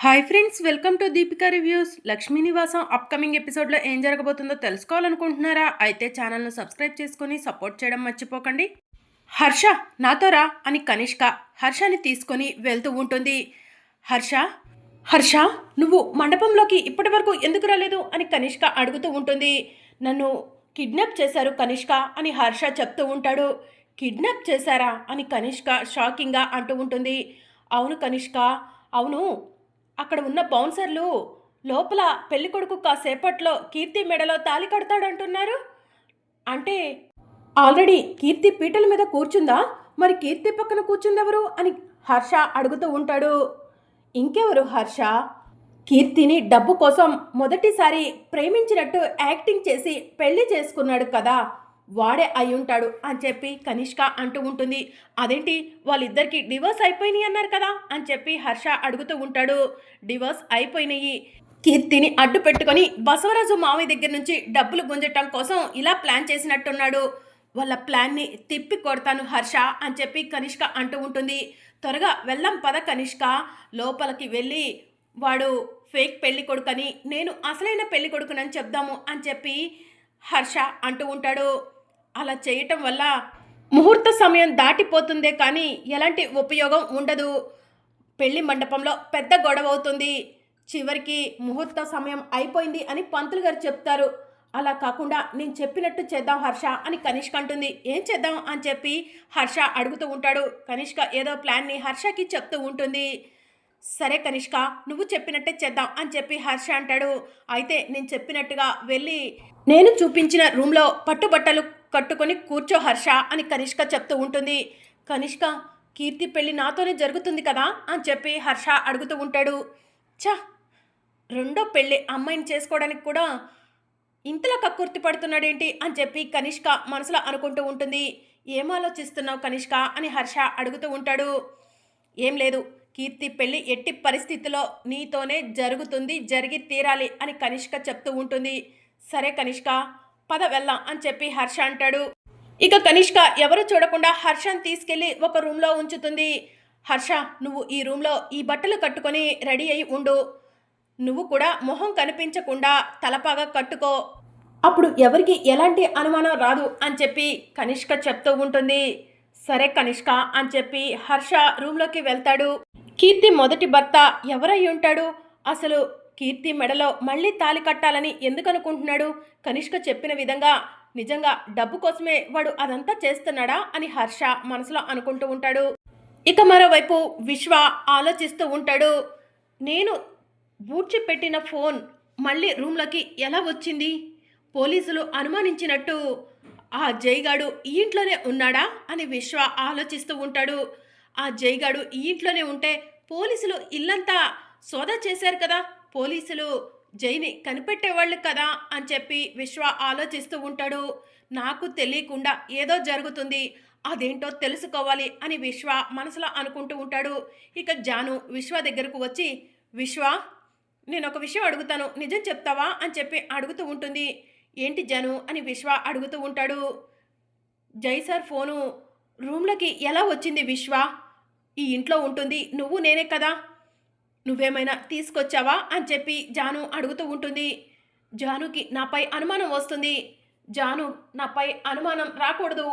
Hi friends, welcome to Deepika reviews. Lakshmi నివాసం upcoming ఎపిసోడ్లో ఏం జరగబోతుందో తెలుసుకోవాలనుకుంటున్నారా? అయితే ఛానల్ను సబ్స్క్రైబ్ చేసుకుని సపోర్ట్ చేయడం మర్చిపోకండి. హర్ష, నాతో రా అని కనిష్క హర్షని తీసుకొని వెళ్తూ ఉంటుంది. హర్ష హర్ష నువ్వు మండపంలోకి ఇప్పటి వరకు ఎందుకు రాలేదు అని కనిష్క అడుగుతూ ఉంటుంది. నన్ను కిడ్నాప్ చేశారు కనిష్క అని హర్ష చెప్తూ ఉంటాడు. కిడ్నాప్ చేశారా అని కనిష్క షాకింగ్గా అంటూ ఉంటుంది. అవును కనిష్క, అవును. అక్కడ ఉన్న బౌన్సర్లు లోపల పెళ్ళికొడుకు కాసేపట్లో కీర్తి మెడలో తాళి కడతాడంటున్నారు. అంటే ఆల్రెడీ కీర్తి పీటల మీద కూర్చుందా? మరి కీర్తి పక్కన కూర్చుందెవరు అని హర్ష అడుగుతూ ఉంటాడు. ఇంకెవరు హర్ష? కీర్తిని డబ్బు కోసం మొదటిసారి ప్రేమించినట్టు యాక్టింగ్ చేసి పెళ్లి చేసుకున్నాడు కదా, వాడే అయి ఉంటాడు అని చెప్పి కనిష్క అంటూ ఉంటుంది. అదేంటి, వాళ్ళిద్దరికి డివోర్స్ అయిపోయినాయి అన్నారు కదా అని చెప్పి హర్ష అడుగుతూ ఉంటాడు. డివోర్స్ అయిపోయినాయి. కీర్తిని అడ్డు పెట్టుకొని బసవరాజు మావయ్య దగ్గర నుంచి డబ్బులు గుంజటం కోసం ఇలా ప్లాన్ చేసినట్టున్నాడు. వాళ్ళ ప్లాన్ని తిప్పి కొడతాను హర్ష అని చెప్పి కనిష్క అంటూ ఉంటుంది. త్వరగా వెళ్ళం పద కనిష్క, లోపలికి వెళ్ళి వాడు ఫేక్ పెళ్లి కొడుకని నేను అసలైన పెళ్లి కొడుకునని చెప్దాము అని చెప్పి హర్ష అంటూ ఉంటాడు. అలా చేయటం వల్ల ముహూర్త సమయం దాటిపోతుందే కానీ ఎలాంటి ఉపయోగం ఉండదు. పెళ్లి మండపంలో పెద్ద గొడవ అవుతుంది. చివరికి ముహూర్త సమయం అయిపోయింది అని పంతులు గారు చెప్తారు. అలా కాకుండా నేను చెప్పినట్టు చేద్దాం హర్ష అని కనిష్క అంటుంది. ఏం చేద్దాం అని చెప్పి హర్ష అడుగుతూ ఉంటాడు. కనిష్క ఏదో ప్లాన్ని హర్షకి చెప్తూ ఉంటుంది. సరే కనిష్క, నువ్వు చెప్పినట్టే చేద్దాం అని చెప్పి హర్ష అంటాడు. అయితే నేను చెప్పినట్టుగా వెళ్ళి నేను చూపించిన రూమ్లో పట్టుబట్టలు కట్టుకొని కూర్చో హర్ష అని కనిష్క చెప్తూ ఉంటుంది. కనిష్క, కీర్తి పెళ్ళి నాతోనే జరుగుతుంది కదా అని చెప్పి హర్ష అడుగుతూ ఉంటాడు. చా, రెండో పెళ్ళి అమ్మాయిని చేసుకోవడానికి కూడా ఇంతలా కక్కుర్తి పడుతున్నాడేంటి అని చెప్పి కనిష్క మనసులో అనుకుంటూ ఉంటుంది. ఏం ఆలోచిస్తున్నావు కనిష్క అని హర్ష అడుగుతూ ఉంటాడు. ఏం లేదు, కీర్తి పెళ్ళి ఎట్టి పరిస్థితిలో నీతోనే జరుగుతుంది, జరిగి తీరాలి అని కనిష్క చెప్తూ ఉంటుంది. సరే కనిష్క, పద వెళ్దాం అని చెప్పి హర్ష అంటాడు. ఇక కనిష్క ఎవరు చూడకుండా హర్షని తీసుకెళ్లి ఒక రూమ్లో ఉంచుతుంది. హర్ష, నువ్వు ఈ రూమ్లో ఈ బట్టలు కట్టుకొని రెడీ అయి ఉండు. నువ్వు కూడా మొహం కనిపించకుండా తలపాగా కట్టుకో, అప్పుడు ఎవరికి ఎలాంటి అనుమానం రాదు అని చెప్పి కనిష్క చెప్తూ ఉంటుంది. సరే కనిష్క అని చెప్పి హర్ష రూమ్లోకి వెళ్తాడు. కీర్తి మొదటి భర్త ఎవరై ఉంటాడు? అసలు కీర్తి మెడలో మళ్ళీ తాళి కట్టాలని ఎందుకు అనుకుంటున్నాడు? కనిష్క చెప్పిన విధంగా నిజంగా డబ్బు కోసమే వాడు అదంతా చేస్తున్నాడా అని హర్ష మనసులో అనుకుంటూ ఉంటాడు. ఇక మరోవైపు విశ్వ ఆలోచిస్తూ ఉంటాడు. నేను బూడ్చిపెట్టిన ఫోన్ మళ్ళీ రూమ్లోకి ఎలా వచ్చింది? పోలీసులు అనుమానించినట్టు ఆ జైగాడు ఈ ఇంట్లోనే ఉన్నాడా అని విశ్వ ఆలోచిస్తూ ఉంటాడు. ఆ జైగాడు ఈ ఇంట్లోనే ఉంటే పోలీసులు ఇల్లంతా సోదా చేశారు కదా, పోలీసులు జైని కనిపెట్టేవాళ్ళు కదా అని చెప్పి విశ్వ ఆలోచిస్తూ ఉంటాడు. నాకు తెలియకుండా ఏదో జరుగుతుంది, అదేంటో తెలుసుకోవాలి అని విశ్వ మనసులో అనుకుంటూ ఉంటాడు. ఇక జాను విశ్వ దగ్గరకు వచ్చి, విశ్వ, నేను ఒక విషయం అడుగుతాను, నిజం చెప్తావా అని చెప్పి అడుగుతూ ఉంటుంది. ఏంటి జాను అని విశ్వ అడుగుతూ ఉంటాడు. జై సార్ ఫోను రూమ్లోకి ఎలా వచ్చింది విశ్వ? ఈ ఇంట్లో ఉంటుంది, నువ్వు నేనే కదా, నువ్వేమైనా తీసుకొచ్చావా అని చెప్పి జాను అడుగుతూ ఉంటుంది. జానుకి నాపై అనుమానం వస్తుంది, జాను నాపై అనుమానం రాకూడదు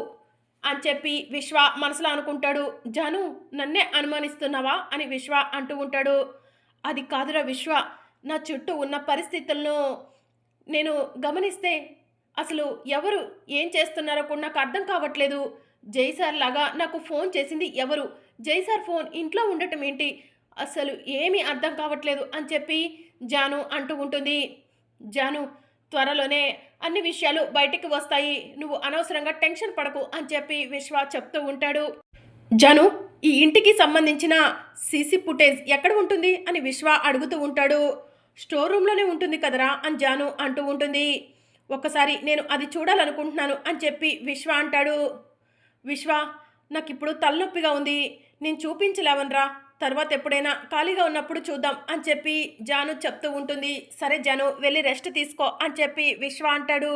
అని చెప్పి విశ్వ మనసులో అనుకుంటాడు. జాను, నన్నే అనుమానిస్తున్నావా అని విశ్వ అంటూ ఉంటాడు. అది కాదురా విశ్వ, నా చుట్టూ ఉన్న పరిస్థితులను నేను గమనిస్తే అసలు ఎవరు ఏం చేస్తున్నారో కూడా నాకు అర్థం కావట్లేదు. జైసార్ లాగా నాకు ఫోన్ చేసింది ఎవరు? జైసార్ ఫోన్ ఇంట్లో ఉండటం ఏంటి? అసలు ఏమీ అర్థం కావట్లేదు అని చెప్పి జాను అంటూ ఉంటుంది. జాను, త్వరలోనే అన్ని విషయాలు బయటికి వస్తాయి, నువ్వు అనవసరంగా టెన్షన్ పడకు అని చెప్పి విశ్వ చెప్తూ ఉంటాడు. జాను, ఈ ఇంటికి సంబంధించిన సీసీ ఫుటేజ్ ఎక్కడ ఉంటుంది అని విశ్వ అడుగుతూ ఉంటాడు. స్టోర్ రూమ్లోనే ఉంటుంది కదరా అని జాను అంటూ ఉంటుంది. ఒకసారి నేను అది చూడాలనుకుంటున్నాను అని చెప్పి విశ్వ అంటాడు. విశ్వ, నాకు ఇప్పుడు తలనొప్పిగా ఉంది, నేను చూపించలేవనరా, తర్వాత ఎప్పుడైనా ఖాళీగా ఉన్నప్పుడు చూద్దాం అని చెప్పి జాను చెప్తూ ఉంటుంది. సరే జాను, వెళ్ళి రెస్ట్ తీసుకో అని చెప్పి విశ్వ అంటాడు.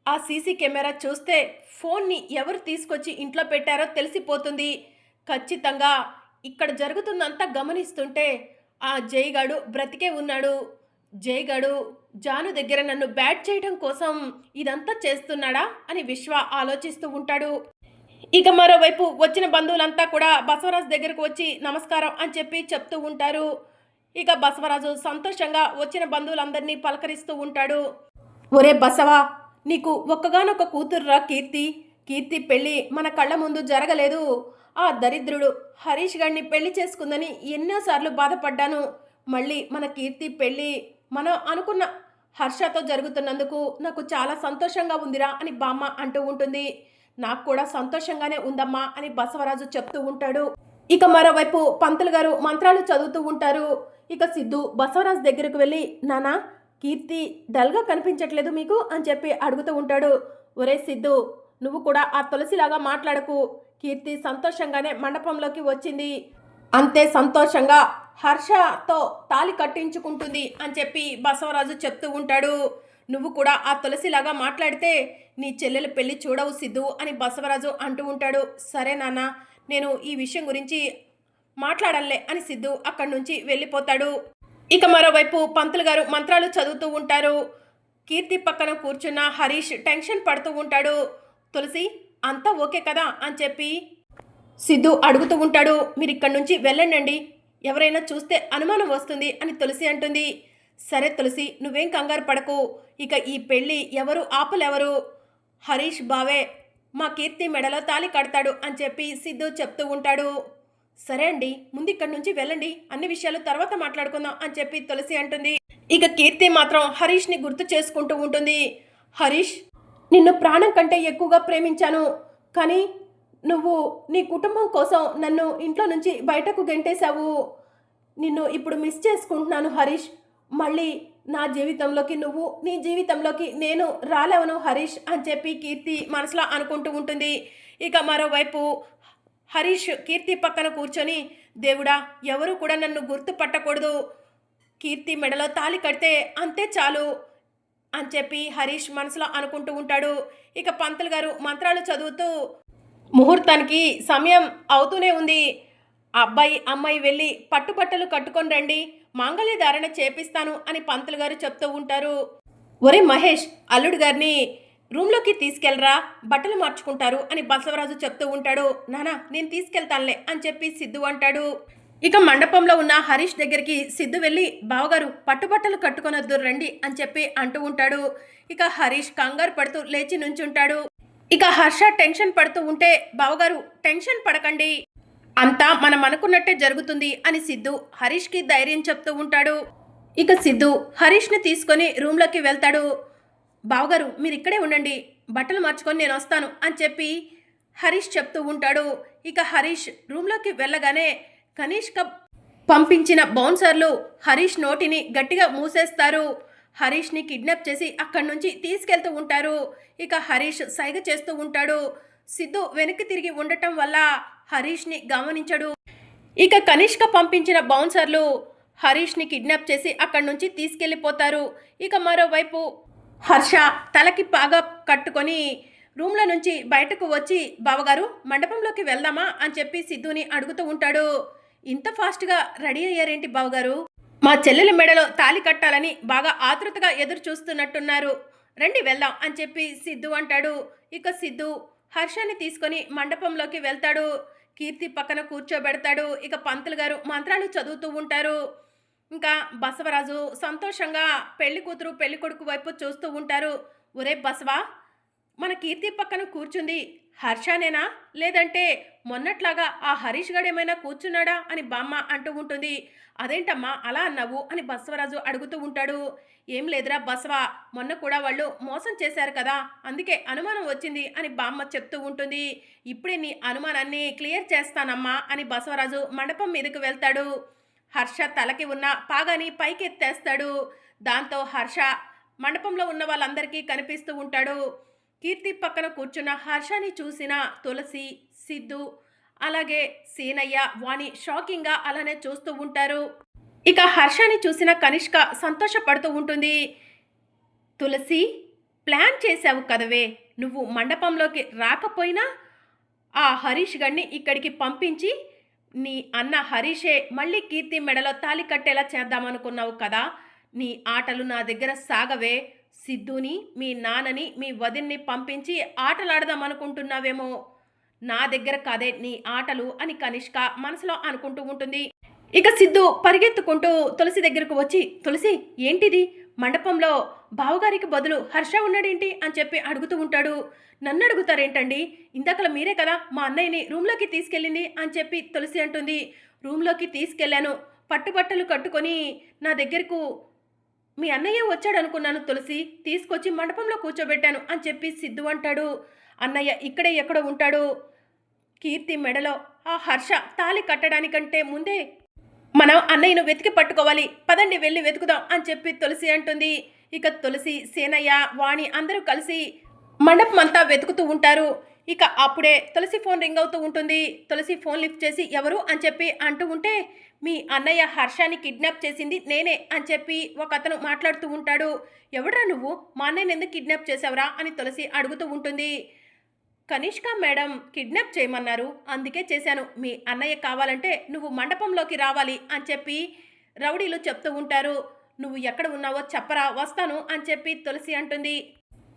ఆ సీసీ కెమెరా చూస్తే ఫోన్ని ఎవరు తీసుకొచ్చి ఇంట్లో పెట్టారో తెలిసిపోతుంది. ఖచ్చితంగా ఇక్కడ జరుగుతుందంతా గమనిస్తుంటే ఆ జైగాడు బ్రతికే ఉన్నాడు. జైగాడు జాను దగ్గర నన్ను బ్యాట్ చేయడం కోసం ఇదంతా చేస్తున్నాడా అని విశ్వ ఆలోచిస్తూ ఉంటాడు. ఇక మరోవైపు వచ్చిన బంధువులంతా కూడా బసవరాజు దగ్గరకు వచ్చి నమస్కారం అని చెప్పి చెప్తూ ఉంటారు. ఇక బసవరాజు సంతోషంగా వచ్చిన బంధువులందరినీ పలకరిస్తూ ఉంటాడు. ఒరే బసవా, నీకు ఒక్కగానొక్క కూతుర్రా కీర్తి. కీర్తి పెళ్ళి మన కళ్ళ ముందు జరగలేదు. ఆ దరిద్రుడు హరీష్ గారిని పెళ్లి చేసుకుందని ఎన్నోసార్లు బాధపడ్డాను. మళ్ళీ మన కీర్తి పెళ్ళి మనం అనుకున్న హర్షతో జరుగుతున్నందుకు నాకు చాలా సంతోషంగా ఉందిరా అని బామ్మ అంటూ ఉంటుంది. నాకు కూడా సంతోషంగానే ఉందమ్మా అని బసవరాజు చెప్తూ ఉంటాడు. ఇక మరోవైపు పంతులు గారు మంత్రాలు చదువుతూ ఉంటారు. ఇక సిద్ధు బసవరాజు దగ్గరకు వెళ్ళి, నానా కీర్తి డల్గా కనిపించట్లేదు మీకు అని చెప్పి అడుగుతూ ఉంటాడు. ఒరే సిద్ధు, నువ్వు కూడా ఆ తులసిలాగా మాట్లాడకు. కీర్తి సంతోషంగానే మండపంలోకి వచ్చింది. అంతే సంతోషంగా హర్షతో తాళి కట్టించుకుంటుంది అని చెప్పి బసవరాజు చెప్తూ ఉంటాడు. నువ్వు కూడా ఆ తులసిలాగా మాట్లాడితే నీ చెల్లెలు పెళ్లి చూడవు సిద్ధు అని బసవరాజు అంటూ ఉంటాడు. సరే నాన్న, నేను ఈ విషయం గురించి మాట్లాడలే అని సిద్ధు అక్కడి నుంచి వెళ్ళిపోతాడు. ఇక మరోవైపు పంతులు గారు మంత్రాలు చదువుతూ ఉంటారు. కీర్తి పక్కన కూర్చున్న హరీష్ టెన్షన్ పడుతూ ఉంటాడు. తులసి, అంతా ఓకే కదా అని చెప్పి సిద్ధు అడుగుతూ ఉంటాడు. మీరు ఇక్కడి నుంచి వెళ్ళండి, ఎవరైనా చూస్తే అనుమానం వస్తుంది అని తులసి అంటుంది. సరే తులసి, నువ్వేం కంగారు పడకు. ఇక ఈ పెళ్ళి ఎవరు ఆపలేవరు. హరీష్ బావే మా కీర్తి మెడలో తాళి కడతాడు అని చెప్పి సిద్ధు చెప్తూ ఉంటాడు. సరే అండి, ముందు ఇక్కడి నుంచి వెళ్ళండి, అన్ని విషయాలు తర్వాత మాట్లాడుకుందాం అని చెప్పి తులసి అంటుంది. ఇక కీర్తి మాత్రం హరీష్ని గుర్తు చేసుకుంటూ ఉంటుంది. హరీష్, నిన్ను ప్రాణం కంటే ఎక్కువగా ప్రేమించాను, కానీ నువ్వు నీ కుటుంబం కోసం నన్ను ఇంట్లో నుంచి బయటకు గెంటేశావు. నిన్ను ఇప్పుడు మిస్ చేసుకుంటున్నాను హరీష్. మళ్ళీ నా జీవితంలోకి నువ్వు, నీ జీవితంలోకి నేను రాలేవను హరీష్ అని చెప్పి కీర్తి మనసులో అనుకుంటూ ఉంటుంది. ఇక మరోవైపు హరీష్ కీర్తి పక్కన కూర్చొని, దేవుడా, ఎవరు కూడా నన్ను గుర్తుపట్టకూడదు, కీర్తి మెడలో తాళి కడితే అంతే చాలు అని చెప్పి హరీష్ మనసులో అనుకుంటూ ఉంటాడు. ఇక పంతులు గారు మంత్రాలు చదువుతూ, ముహూర్తానికి సమయం అవుతూనే ఉంది, అబ్బాయి అమ్మాయి వెళ్ళి పట్టుబట్టలు కట్టుకొని రండి, మాంగళ్య ధారణ చేపిస్తాను అని పంతులు గారు చెప్తూ ఉంటారు. ఒరే మహేష్, అల్లుడు గారిని రూమ్లోకి తీసుకెళ్ళరా, బట్టలు మార్చుకుంటారు అని బసవరాజు చెప్తూ ఉంటాడు. నానా, నేను తీసుకెళ్తానులే అని చెప్పి సిద్ధు అంటాడు. ఇక మండపంలో ఉన్న హరీష్ దగ్గరికి సిద్ధు వెళ్ళి, బావగారు పట్టుబట్టలు కట్టుకొనొద్దు రండి అని చెప్పి అంటూ ఉంటాడు. ఇక హరీష్ కంగారు పడుతూ లేచి నుంచుంటాడు. ఇక హర్ష టెన్షన్ పడుతూ ఉంటే, బావగారు టెన్షన్ పడకండి, అంతా మనం అనుకున్నట్టే జరుగుతుంది అని సిద్ధు హరీష్కి ధైర్యం చెప్తూ ఉంటాడు. ఇక సిద్ధు హరీష్ని తీసుకొని రూమ్లోకి వెళ్తాడు. బావగారు మీరు ఇక్కడే ఉండండి, బట్టలు మార్చుకొని నేను వస్తాను అని చెప్పి హరీష్ చెప్తూ ఉంటాడు. ఇక హరీష్ రూమ్లోకి వెళ్ళగానే కనిష్క పంపించిన బౌన్సర్లు హరీష్ నోటిని గట్టిగా మూసేస్తారు. హరీష్ని కిడ్నాప్ చేసి అక్కడి నుంచి తీసుకెళ్తూ ఉంటారు. ఇక హరీష్ సైగ చేస్తూ ఉంటాడు. సిద్ధు వెనక్కి తిరిగి ఉండటం వల్ల హరీష్ని గమనించడు. ఇక కనిష్క పంపించిన బౌన్సర్లు హరీష్ని కిడ్నాప్ చేసి అక్కడి నుంచి తీసుకెళ్ళిపోతారు. ఇక మరోవైపు హర్ష తలకి పాగా కట్టుకొని రూమ్ల నుంచి బయటకు వచ్చి, బావగారు మండపంలోకి వెళ్దామా అని చెప్పి సిద్ధుని అడుగుతూ ఉంటాడు. ఇంత ఫాస్ట్గా రెడీ అయ్యారేంటి బావగారు? మా చెల్లెల మెడలో తాళి కట్టాలని బాగా ఆతృతగా ఎదురు చూస్తున్నట్టున్నారు, రండి వెళ్దాం అని చెప్పి సిద్ధు అంటాడు. ఇక సిద్ధు హర్షని తీసుకొని మండపంలోకి వెళ్తాడు. కీర్తి పక్కన కూర్చోబెడతాడు. ఇక పంతులు గారు మంత్రాలు చదువుతూ ఉంటారు. ఇంకా బసవరాజు సంతోషంగా పెళ్లి కూతురు పెళ్లి కొడుకు వైపు చూస్తూ ఉంటారు. ఒరే బసవా, మన కీర్తి పక్కన కూర్చుంది హర్షనేనా, లేదంటే మొన్నట్లాగా ఆ హరీష్ గడు ఏమైనా కూర్చున్నాడా అని బామ్మ అంటూ ఉంటుంది. అదేంటమ్మా అలా అన్నావు అని బసవరాజు అడుగుతూ ఉంటాడు. ఏం లేదురా బసవా, మొన్న కూడా వాళ్ళు మోసం చేశారు కదా, అందుకే అనుమానం వచ్చింది అని బామ్మ చెప్తూ ఉంటుంది. ఇప్పుడే నీ అనుమానాన్ని క్లియర్ చేస్తానమ్మా అని బసవరాజు మండపం మీదకు వెళ్తాడు. హర్ష తలకి ఉన్న పాగాని పైకెత్తేస్తాడు. దాంతో హర్ష మండపంలో ఉన్న వాళ్ళందరికీ కనిపిస్తూ ఉంటాడు. కీర్తి పక్కన కూర్చున్న హర్షని చూసిన తులసి, సిద్ధు, అలాగే సీనయ్య, వాణి షాకింగ్గా అలానే చూస్తూ ఉంటారు. ఇక హర్షని చూసిన కనిష్క సంతోషపడుతూ ఉంటుంది. తులసి, ప్లాన్ చేశావు కదవే, నువ్వు మండపంలోకి రాకపోయినా ఆ హరీష్ గడిని ఇక్కడికి పంపించి నీ అన్న హరీషే మళ్ళీ కీర్తి మెడలో తాళి కట్టేలా చేద్దామనుకున్నావు కదా. నీ ఆటలు నా దగ్గర సాగవే. సిద్ధుని, మీ నాన్నని, మీ వదిన్ని పంపించి ఆటలాడదామనుకుంటున్నావేమో. నా దగ్గర కాదే నీ ఆటలు అని కనిష్క మనసులో అనుకుంటూ ఉంటుంది. ఇక సిద్ధు పరిగెత్తుకుంటూ తులసి దగ్గరకు వచ్చి, తులసి ఏంటిది మండపంలో బావగారికి బదులు హర్ష ఉన్నాడేంటి అని చెప్పి అడుగుతూ ఉంటాడు. నన్ను అడుగుతారేంటండి, ఇందాకలా మీరే కదా మా అన్నయ్యని రూమ్లోకి తీసుకెళ్ళింది అని చెప్పి తులసి అంటుంది. రూమ్లోకి తీసుకెళ్ళాను, పట్టుబట్టలు కట్టుకొని నా దగ్గరకు మీ అన్నయ్య వచ్చాడు అనుకున్నాను తులసి, తీసుకొచ్చి మండపంలో కూర్చోబెట్టాను అని చెప్పి సిద్ధు అంటాడు. అన్నయ్య ఇక్కడే ఎక్కడో ఉంటాడు. కీర్తి మెడలో ఆ హర్ష తాళి కట్టడానికంటే ముందే మనం అన్నయ్యను వెతికి పట్టుకోవాలి, పదండి వెళ్ళి వెతుకుదాం అని చెప్పి తులసి అంటుంది. ఇక తులసి, సేనయ్య, వాణి అందరూ కలిసి మండపం అంతా వెతుకుతూ ఉంటారు. ఇక అప్పుడే తులసి ఫోన్ రింగ్ అవుతూ ఉంటుంది. తులసి ఫోన్ లిఫ్ట్ చేసి ఎవరు అని చెప్పి అంటూ ఉంటే, మీ అన్నయ్య హర్షాని కిడ్నాప్ చేసింది నేనే అని చెప్పి ఒక అతను మాట్లాడుతూ ఉంటాడు. ఎవడ్రా నువ్వు, మా అన్నయ్యని ఎందుకు కిడ్నాప్ చేసావురా అని తులసి అడుగుతూ ఉంటుంది. కనిష్క మేడం కిడ్నాప్ చేయమన్నారు, అందుకే చేశాను. మీ అన్నయ్య కావాలంటే నువ్వు మండపంలోకి రావాలి అని చెప్పి రౌడీలు చెప్తూ ఉంటారు. నువ్వు ఎక్కడ ఉన్నావో చెప్పరా, వస్తాను అని చెప్పి తులసి అంటుంది.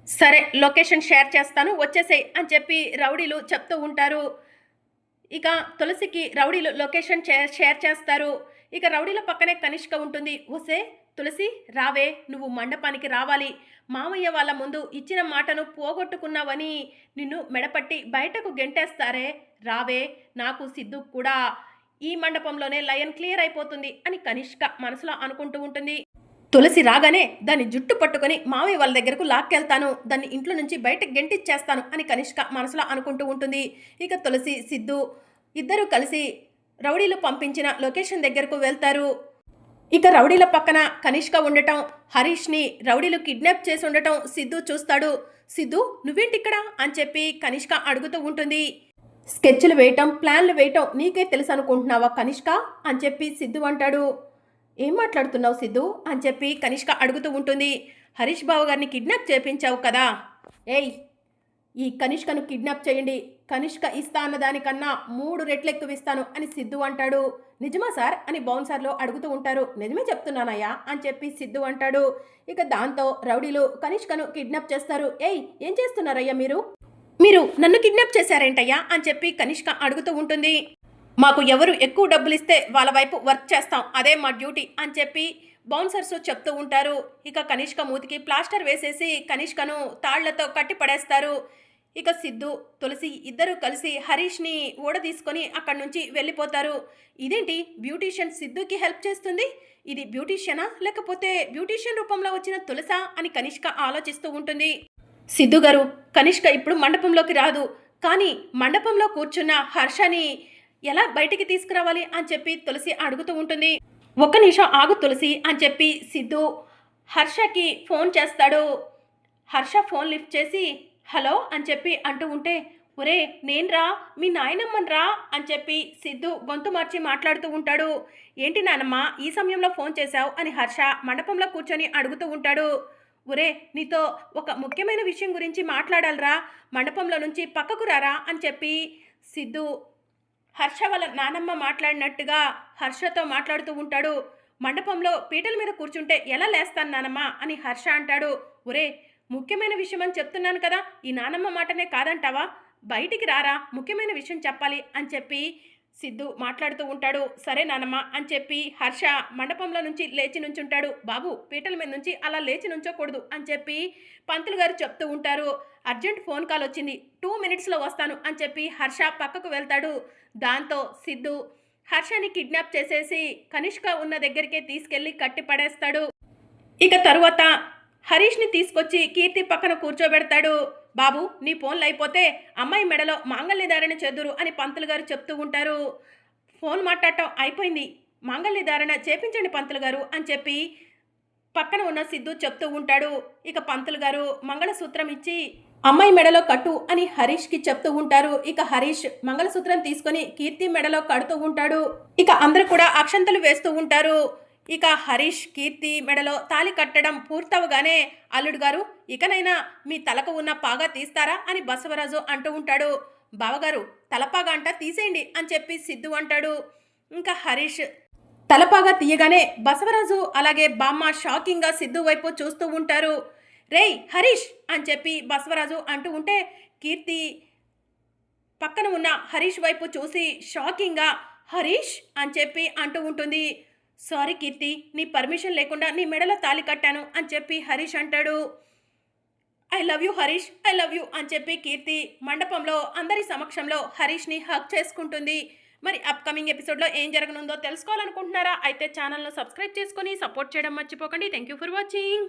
సరే లొకేషన్ షేర్ చేస్తాను, వచ్చేసేయ్ అని చెప్పి రౌడీలు చెప్తూ ఉంటారు. ఇక తులసికి రౌడీలు లొకేషన్ షేర్ చేస్తారు. ఇక రౌడీల పక్కనే కనిష్క ఉంటుంది. ఒసే తులసి రావే, నువ్వు మండపానికి రావాలి. మామయ్య వాళ్ళ ముందు ఇచ్చిన మాటను పోగొట్టుకున్నావని నిన్ను మెడపట్టి బయటకు గెంటేస్తారే, రావే. నాకు సిద్ధు కూడా ఈ మండపంలోనే లయన్ క్లియర్ అయిపోతుంది అని కనిష్క మనసులో అనుకుంటూ ఉంటుంది. తులసి రాగానే దాన్ని జుట్టు పట్టుకొని మామయ్య వాళ్ళ దగ్గరకు లాక్కెళ్తాను, దాన్ని ఇంట్లో నుంచి బయటకు గెంటిచ్చేస్తాను అని కనిష్క మనసులో అనుకుంటూ ఉంటుంది. ఇక తులసి, సిద్ధు ఇద్దరూ కలిసి రౌడీలు పంపించిన లొకేషన్ దగ్గరకు వెళ్తారు. ఇక రౌడీల పక్కన కనిష్క ఉండటం, హరీష్ని రౌడీలు కిడ్నాప్ చేసి ఉండటం సిద్ధు చూస్తాడు. సిద్ధు నువ్వేంటి ఇక్కడ అని చెప్పి కనిష్క అడుగుతూ ఉంటుంది. స్కెచ్లు వేయటం, ప్లాన్లు వేయటం నీకే తెలుసు అనుకుంటున్నావా కనిష్క అని చెప్పి సిద్ధు అంటాడు. ఏం మాట్లాడుతున్నావు సిద్ధు అని చెప్పి కనిష్క అడుగుతూ ఉంటుంది. హరీష్ బావ గారిని కిడ్నాప్ చేపించావు కదా. ఏయ్, ఈ కనిష్కను కిడ్నాప్ చేయండి, కనిష్క ఇస్తా అన్నదానికన్నా 3 రెట్లు ఎక్కువ ఇస్తాను అని సిద్ధు అంటాడు. నిజమా సార్ అని బౌన్సర్లో అడుగుతూ ఉంటారు. నిజమే చెప్తున్నానయ్యా అని చెప్పి సిద్ధు అంటాడు. ఇక దాంతో రౌడీలు కనిష్కను కిడ్నాప్ చేస్తారు. ఏయ్, ఏం చేస్తున్నారయ్యా మీరు నన్ను కిడ్నాప్ చేశారేంటయ్యా అని చెప్పి కనిష్క అడుగుతూ ఉంటుంది. మాకు ఎవరు ఎక్కువ డబ్బులు ఇస్తే వాళ్ళ వైపు వర్క్ చేస్తాం, అదే మా డ్యూటీ అని చెప్పి బౌన్సర్స్ చెప్తూ ఉంటారు. ఇక కనిష్క మూతికి ప్లాస్టర్ వేసేసి కనిష్కను తాళ్లతో కట్టి పడేస్తారు. ఇక సిద్ధు, తులసి ఇద్దరూ కలిసి హరీష్ని తీసుకొని అక్కడి నుంచి వెళ్ళిపోతారు. ఇదేంటి బ్యూటీషియన్ సిద్ధుకి హెల్ప్ చేస్తుంది, ఇది బ్యూటీషియనా లేకపోతే బ్యూటీషియన్ రూపంలో వచ్చిన తులసా అని కనిష్క ఆలోచిస్తూ ఉంటుంది. సిద్ధు గారు, కనిష్క ఇప్పుడు మండపంలోకి రాదు, కానీ మండపంలో కూర్చున్న హర్షని ఎలా బయటికి తీసుకురావాలి అని చెప్పి తులసి అడుగుతూ ఉంటుంది. ఒక్క నిమిషం ఆగు తులసి అని చెప్పి సిద్ధు హర్షకి ఫోన్ చేస్తాడు. హర్ష ఫోన్ లిఫ్ట్ చేసి హలో అని చెప్పి అంటూ ఉంటే, ఒరే నేనురా, మీ నాయనమ్మని రా అని చెప్పి సిద్ధు గొంతు మార్చి మాట్లాడుతూ ఉంటాడు. ఏంటి నానమ్మ ఈ సమయంలో ఫోన్ చేశావు అని హర్ష మండపంలో కూర్చొని అడుగుతూ ఉంటాడు. ఒరే నీతో ఒక ముఖ్యమైన విషయం గురించి మాట్లాడాలరా, మండపంలో నుంచి పక్కకు రారా అని చెప్పి సిద్ధు హర్ష వాళ్ళ నానమ్మ మాట్లాడినట్టుగా హర్షతో మాట్లాడుతూ ఉంటాడు. మండపంలో పీటల మీద కూర్చుంటే ఎలా లేస్తాను నానమ్మ అని హర్ష అంటాడు. ఒరే ముఖ్యమైన విషయం అని చెప్తున్నాను కదా, ఈ నానమ్మ మాటనే కాదంటావా, బయటికి రారా, ముఖ్యమైన విషయం చెప్పాలి అని చెప్పి సిద్ధు మాట్లాడుతూ ఉంటాడు. సరే నానమ్మ అని చెప్పి హర్ష మండపంలో నుంచి లేచి నుంచుంటాడు. బాబు పీటల మీద నుంచి అలా లేచి నుంచోకూడదు అని చెప్పి పంతులు గారు చెప్తూ ఉంటారు. అర్జెంట్ ఫోన్ కాల్ వచ్చింది, 2 మినిట్స్లో వస్తాను అని చెప్పి హర్ష పక్కకు వెళ్తాడు. దాంతో సిద్ధు హర్షని కిడ్నాప్ చేసేసి కనిష్క ఉన్న దగ్గరికే తీసుకెళ్లి కట్టి పడేస్తాడు. ఇక తరువాత హరీష్ని తీసుకొచ్చి కీర్తి పక్కన కూర్చోబెడతాడు. బాబు నీ ఫోన్లు అయిపోతే అమ్మాయి మెడలో మాంగళ్యధారణ చేదురు అని పంతులు గారు చెప్తూ ఉంటారు. ఫోన్ మాట్లాడటం అయిపోయింది, మాంగళ్యధారణ చేపించండి పంతులు గారు అని చెప్పి పక్కన ఉన్న సిద్ధు చెప్తూ ఉంటాడు. ఇక పంతులు గారు మంగళసూత్రం ఇచ్చి అమ్మాయి మెడలో కట్టు అని హరీష్కి చెప్తూ ఉంటారు. ఇక హరీష్ మంగళసూత్రం తీసుకొని కీర్తి మెడలో కడుతూ ఉంటాడు. ఇక అందరూ కూడా అక్షంతలు వేస్తూ ఉంటారు. ఇక హరీష్ కీర్తి మెడలో తాళి కట్టడం పూర్తవగానే అల్లుడు గారు ఇకనైనా మీ తలకు ఉన్న పాగా తీస్తారా అని బసవరాజు అంటూ ఉంటాడు. బావగారు తలపాగా అంట తీసేయండి అని చెప్పి సిద్ధు అంటాడు. ఇంకా హరీష్ తలపాగా తీయగానే బసవరాజు అలాగే బామ్మ షాకింగ్గా సిద్ధు వైపు చూస్తూ ఉంటారు. రేయ్ హరీష్ అని చెప్పి బసవరాజు అంటూ ఉంటే కీర్తి పక్కన ఉన్న హరీష్ వైపు చూసి షాకింగ్గా హరీష్ అని చెప్పి అంటూ ఉంటుంది. సారీ కీర్తి, నీ పర్మిషన్ లేకుండా నీ మెడలో తాళి కట్టాను అని చెప్పి హరీష్ అంటాడు. I love you Harish, I love you అని చెప్పి కీర్తి మండపంలో అందరి సమక్షంలో హరీష్ని హక్ చేసుకుంటుంది. మరి అప్కమింగ్ ఎపిసోడ్లో ఏం జరగనుందో తెలుసుకోవాలనుకుంటున్నారా? అయితే ఛానల్ను సబ్స్క్రైబ్ చేసుకొని సపోర్ట్ చేయడం మర్చిపోకండి. Thank you for watching.